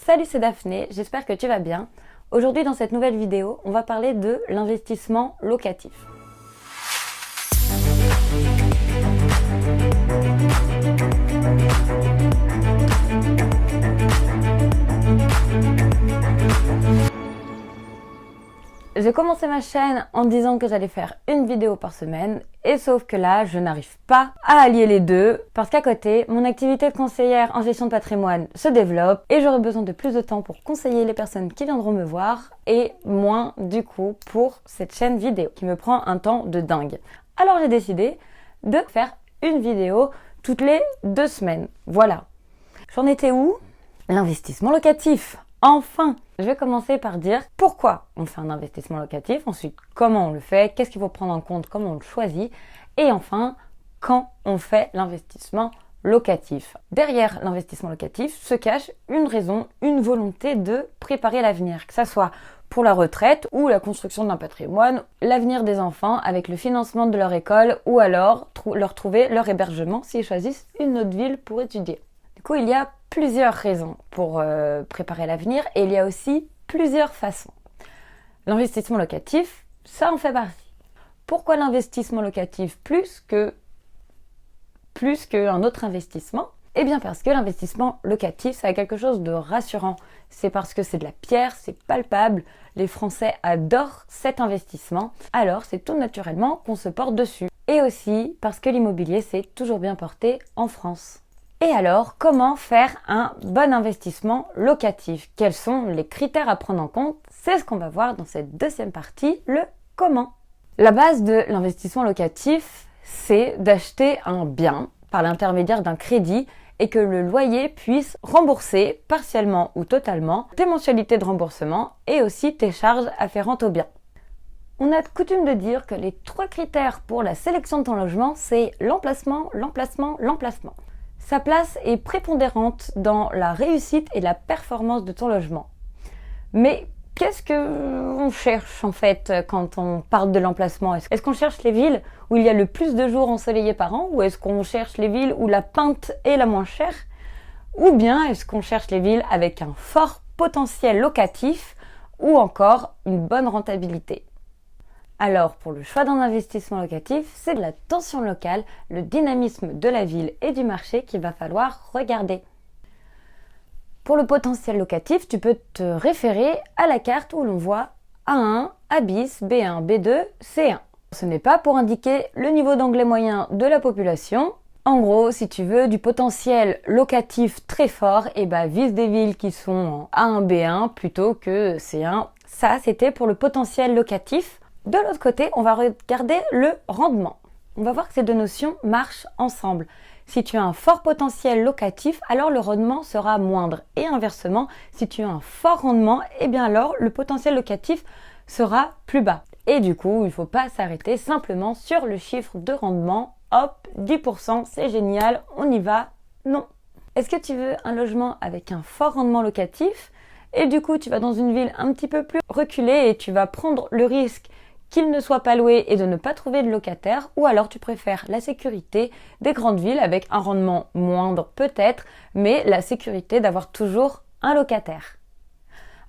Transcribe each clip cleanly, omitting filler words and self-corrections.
Salut, c'est Daphné, j'espère que tu vas bien. Aujourd'hui dans cette nouvelle vidéo, on va parler de l'investissement locatif. J'ai commencé ma chaîne en disant que j'allais faire une vidéo par semaine et sauf que là, je n'arrive pas à allier les deux parce qu'à côté, mon activité de conseillère en gestion de patrimoine se développe et j'aurai besoin de plus de temps pour conseiller les personnes qui viendront me voir et moins du coup pour cette chaîne vidéo qui me prend un temps de dingue. Alors j'ai décidé de faire une vidéo toutes les 2 semaines. Voilà. J'en étais où? L'investissement locatif. Enfin, je vais commencer par dire pourquoi on fait un investissement locatif, ensuite comment on le fait, qu'est-ce qu'il faut prendre en compte, comment on le choisit, et enfin, quand on fait l'investissement locatif. Derrière l'investissement locatif se cache une raison, une volonté de préparer l'avenir, que ça soit pour la retraite ou la construction d'un patrimoine, l'avenir des enfants avec le financement de leur école ou alors leur trouver leur hébergement s'ils choisissent une autre ville pour étudier. Du coup, il y a plusieurs raisons pour préparer l'avenir et il y a aussi plusieurs façons. L'investissement locatif, ça en fait partie. Pourquoi l'investissement locatif plus qu'un autre investissement? Eh bien parce que l'investissement locatif, ça a quelque chose de rassurant. C'est parce que c'est de la pierre, c'est palpable. Les Français adorent cet investissement. Alors c'est tout naturellement qu'on se porte dessus. Et aussi parce que l'immobilier s'est toujours bien porté en France. Et alors, comment faire un bon investissement locatif? Quels sont les critères à prendre en compte? C'est ce qu'on va voir dans cette deuxième partie, le comment. La base de l'investissement locatif, c'est d'acheter un bien par l'intermédiaire d'un crédit et que le loyer puisse rembourser partiellement ou totalement tes mensualités de remboursement et aussi tes charges afférentes au bien. On a coutume de dire que les 3 critères pour la sélection de ton logement, c'est l'emplacement, l'emplacement, l'emplacement. Sa place est prépondérante dans la réussite et la performance de ton logement. Mais qu'est-ce qu'on cherche en fait quand on parle de l'emplacement? Est-ce qu'on cherche les villes où il y a le plus de jours ensoleillés par an? Ou est-ce qu'on cherche les villes où la pinte est la moins chère? Ou bien est-ce qu'on cherche les villes avec un fort potentiel locatif ou encore une bonne rentabilité? Alors, pour le choix d'un investissement locatif, c'est de la tension locale, le dynamisme de la ville et du marché qu'il va falloir regarder. Pour le potentiel locatif, tu peux te référer à la carte où l'on voit A1, A bis, B1, B2, C1. Ce n'est pas pour indiquer le niveau d'anglais moyen de la population. En gros, si tu veux du potentiel locatif très fort, vise des villes qui sont en A1, B1 plutôt que C1. Ça, c'était pour le potentiel locatif. De l'autre côté, on va regarder le rendement. On va voir que ces deux notions marchent ensemble. Si tu as un fort potentiel locatif, alors le rendement sera moindre. Et inversement, si tu as un fort rendement, alors le potentiel locatif sera plus bas. Et du coup, il ne faut pas s'arrêter simplement sur le chiffre de rendement. Hop, 10%, c'est génial, on y va. Non. Est-ce que tu veux un logement avec un fort rendement locatif? Et du coup, tu vas dans une ville un petit peu plus reculée et tu vas prendre le risque qu'il ne soit pas loué et de ne pas trouver de locataire, ou alors tu préfères la sécurité des grandes villes avec un rendement moindre peut-être, mais la sécurité d'avoir toujours un locataire.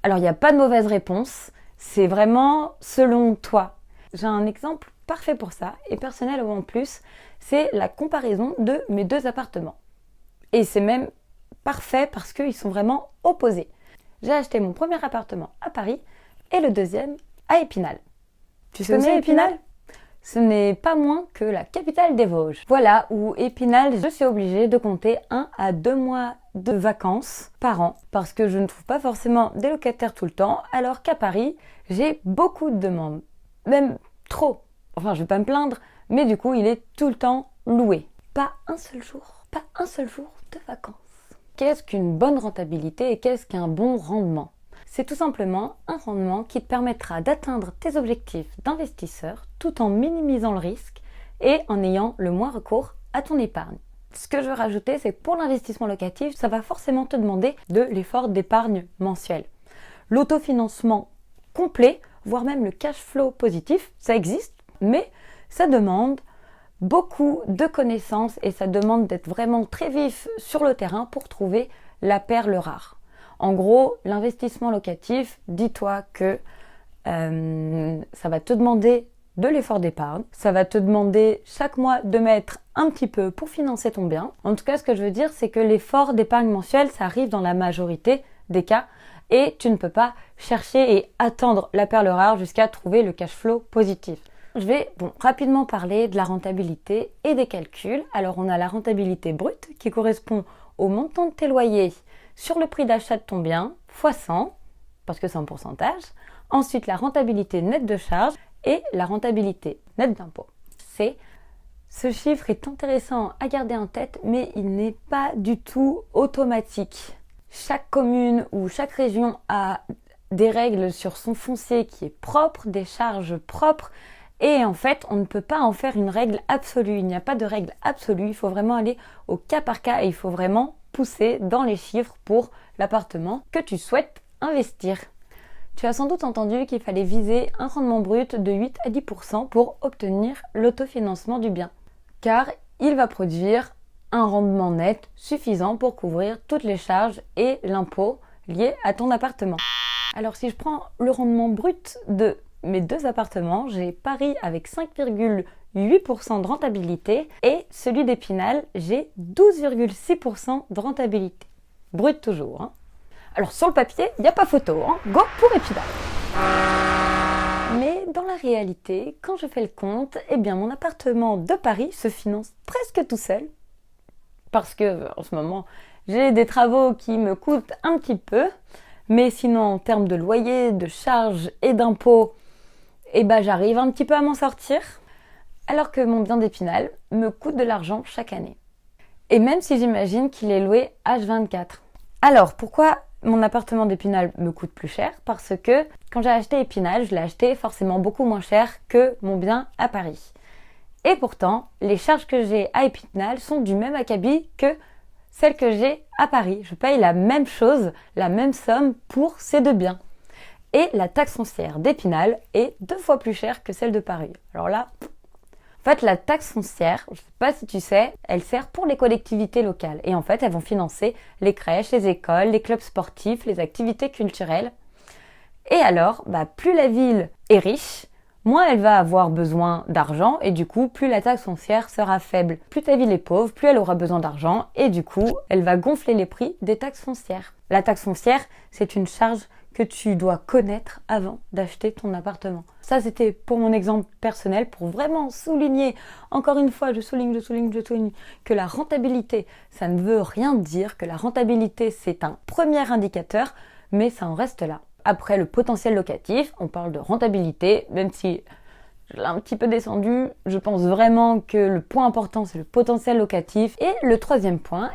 Alors il n'y a pas de mauvaise réponse, c'est vraiment selon toi. J'ai un exemple parfait pour ça, et personnel en plus, c'est la comparaison de mes 2 appartements. Et c'est même parfait parce qu'ils sont vraiment opposés. J'ai acheté mon premier appartement à Paris et le deuxième à Épinal. Tu connais Épinal? Ce n'est pas moins que la capitale des Vosges. Voilà où Épinal, je suis obligée de compter 1 à 2 mois de vacances par an parce que je ne trouve pas forcément des locataires tout le temps, alors qu'à Paris, j'ai beaucoup de demandes. Même trop. Enfin, je vais pas me plaindre, mais du coup, il est tout le temps loué. Pas un seul jour de vacances. Qu'est-ce qu'une bonne rentabilité et qu'est-ce qu'un bon rendement? C'est tout simplement un rendement qui te permettra d'atteindre tes objectifs d'investisseur tout en minimisant le risque et en ayant le moins recours à ton épargne. Ce que je veux rajouter, c'est que pour l'investissement locatif, ça va forcément te demander de l'effort d'épargne mensuel. L'autofinancement complet, voire même le cash flow positif, ça existe, mais ça demande beaucoup de connaissances et ça demande d'être vraiment très vif sur le terrain pour trouver la perle rare. En gros, l'investissement locatif, dis-toi que ça va te demander de l'effort d'épargne, ça va te demander chaque mois de mettre un petit peu pour financer ton bien. En tout cas, ce que je veux dire, c'est que l'effort d'épargne mensuel, ça arrive dans la majorité des cas et tu ne peux pas chercher et attendre la perle rare jusqu'à trouver le cash flow positif. Je vais rapidement parler de la rentabilité et des calculs. Alors, on a la rentabilité brute qui correspond au montant de tes loyers sur le prix d'achat de ton bien fois 100, parce que c'est un pourcentage. Ensuite, la rentabilité nette de charge et la rentabilité nette d'impôt. Ce chiffre est intéressant à garder en tête, mais il n'est pas du tout automatique. Chaque commune ou chaque région a des règles sur son foncier qui est propre, des charges propres, et en fait, on ne peut pas en faire une règle absolue. Il n'y a pas de règle absolue, il faut vraiment aller au cas par cas et il faut vraiment pousser dans les chiffres pour l'appartement que tu souhaites investir. Tu as sans doute entendu qu'il fallait viser un rendement brut de 8 à 10% pour obtenir l'autofinancement du bien, car il va produire un rendement net suffisant pour couvrir toutes les charges et l'impôt liés à ton appartement. Alors si je prends le rendement brut de mes 2 appartements, j'ai Paris avec 5,8% de rentabilité et celui d'Épinal, j'ai 12,6% de rentabilité. Brut toujours, hein. Alors sur le papier, il n'y a pas photo, hein. Go pour Épinal. Mais dans la réalité, quand je fais le compte, eh bien mon appartement de Paris se finance presque tout seul. Parce que en ce moment, j'ai des travaux qui me coûtent un petit peu. Mais sinon, en termes de loyer, de charges et d'impôts, eh ben, j'arrive un petit peu à m'en sortir. Alors que mon bien d'Épinal me coûte de l'argent chaque année. Et même si j'imagine qu'il est loué H24. Alors, pourquoi mon appartement d'Épinal me coûte plus cher? Parce que quand j'ai acheté Épinal, je l'ai acheté forcément beaucoup moins cher que mon bien à Paris. Et pourtant, les charges que j'ai à Épinal sont du même acabit que celles que j'ai à Paris. Je paye la même chose, la même somme pour ces 2 biens. Et la taxe foncière d'Épinal est 2 fois plus chère que celle de Paris. Alors là, en fait, la taxe foncière, je ne sais pas si tu sais, elle sert pour les collectivités locales. Et en fait, elles vont financer les crèches, les écoles, les clubs sportifs, les activités culturelles. Et alors, plus la ville est riche, moins elle va avoir besoin d'argent et du coup, plus la taxe foncière sera faible. Plus ta ville est pauvre, plus elle aura besoin d'argent et du coup, elle va gonfler les prix des taxes foncières. La taxe foncière, c'est une charge que tu dois connaître avant d'acheter ton appartement. Ça, c'était pour mon exemple personnel, pour vraiment souligner, encore une fois, je souligne que la rentabilité, ça ne veut rien dire, que la rentabilité, c'est un premier indicateur, mais ça en reste là. Après le potentiel locatif, on parle de rentabilité, même si je l'ai un petit peu descendu, je pense vraiment que le point important, c'est le potentiel locatif. Et le 3e point,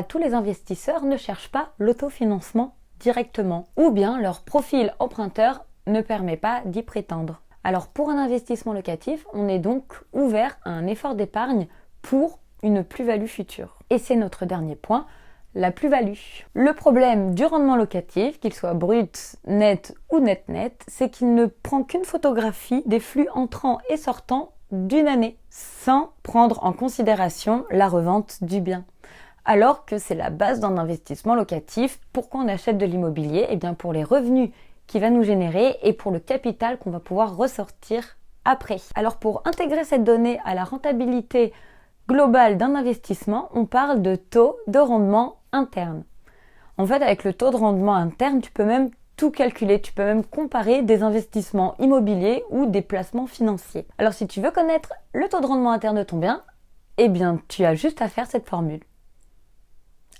tous les investisseurs ne cherchent pas l'autofinancement directement, ou bien leur profil emprunteur ne permet pas d'y prétendre. Alors pour un investissement locatif, on est donc ouvert à un effort d'épargne pour une plus-value future. Et c'est notre dernier point, la plus-value. Le problème du rendement locatif, qu'il soit brut, net ou net-net, c'est qu'il ne prend qu'une photographie des flux entrants et sortants d'une année, sans prendre en considération la revente du bien. Alors que c'est la base d'un investissement locatif. Pourquoi on achète de l'immobilier? Eh bien pour les revenus qu'il va nous générer et pour le capital qu'on va pouvoir ressortir après. Alors pour intégrer cette donnée à la rentabilité globale d'un investissement, on parle de taux de rendement interne. En fait, avec le taux de rendement interne, tu peux même tout calculer, tu peux même comparer des investissements immobiliers ou des placements financiers. Alors si tu veux connaître le taux de rendement interne de ton bien, eh bien tu as juste à faire cette formule.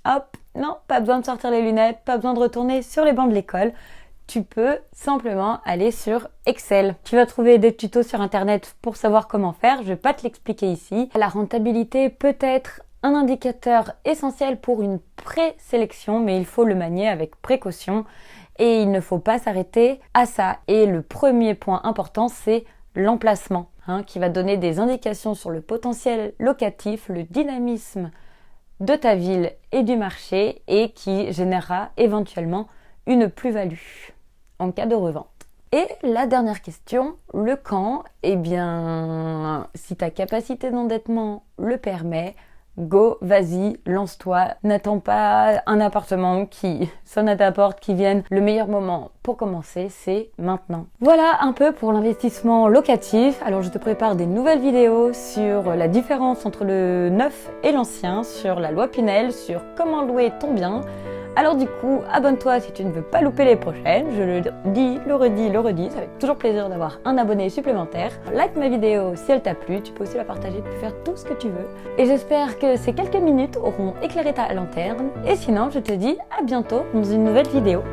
Hop, non, pas besoin de sortir les lunettes, pas besoin de retourner sur les bancs de l'école. Tu peux simplement aller sur Excel. Tu vas trouver des tutos sur internet pour savoir comment faire, je vais pas te l'expliquer ici. La rentabilité peut être un indicateur essentiel pour une présélection, mais il faut le manier avec précaution et il ne faut pas s'arrêter à ça. Et le premier point important, c'est l'emplacement, qui va donner des indications sur le potentiel locatif, le dynamisme de ta ville et du marché et qui générera éventuellement une plus-value en cas de revente. Et la dernière question, le quand, eh bien, si ta capacité d'endettement le permet, go, vas-y, lance-toi. N'attends pas un appartement qui sonne à ta porte, qui vienne. Le meilleur moment pour commencer, c'est maintenant. Voilà un peu pour l'investissement locatif. Alors je te prépare des nouvelles vidéos sur la différence entre le neuf et l'ancien, sur la loi Pinel, sur comment louer ton bien. Alors du coup, abonne-toi si tu ne veux pas louper les prochaines. Je le dis, le redis, ça fait toujours plaisir d'avoir un abonné supplémentaire. Like ma vidéo si elle t'a plu, tu peux aussi la partager, tu peux faire tout ce que tu veux. Et j'espère que ces quelques minutes auront éclairé ta lanterne. Et sinon, je te dis à bientôt dans une nouvelle vidéo.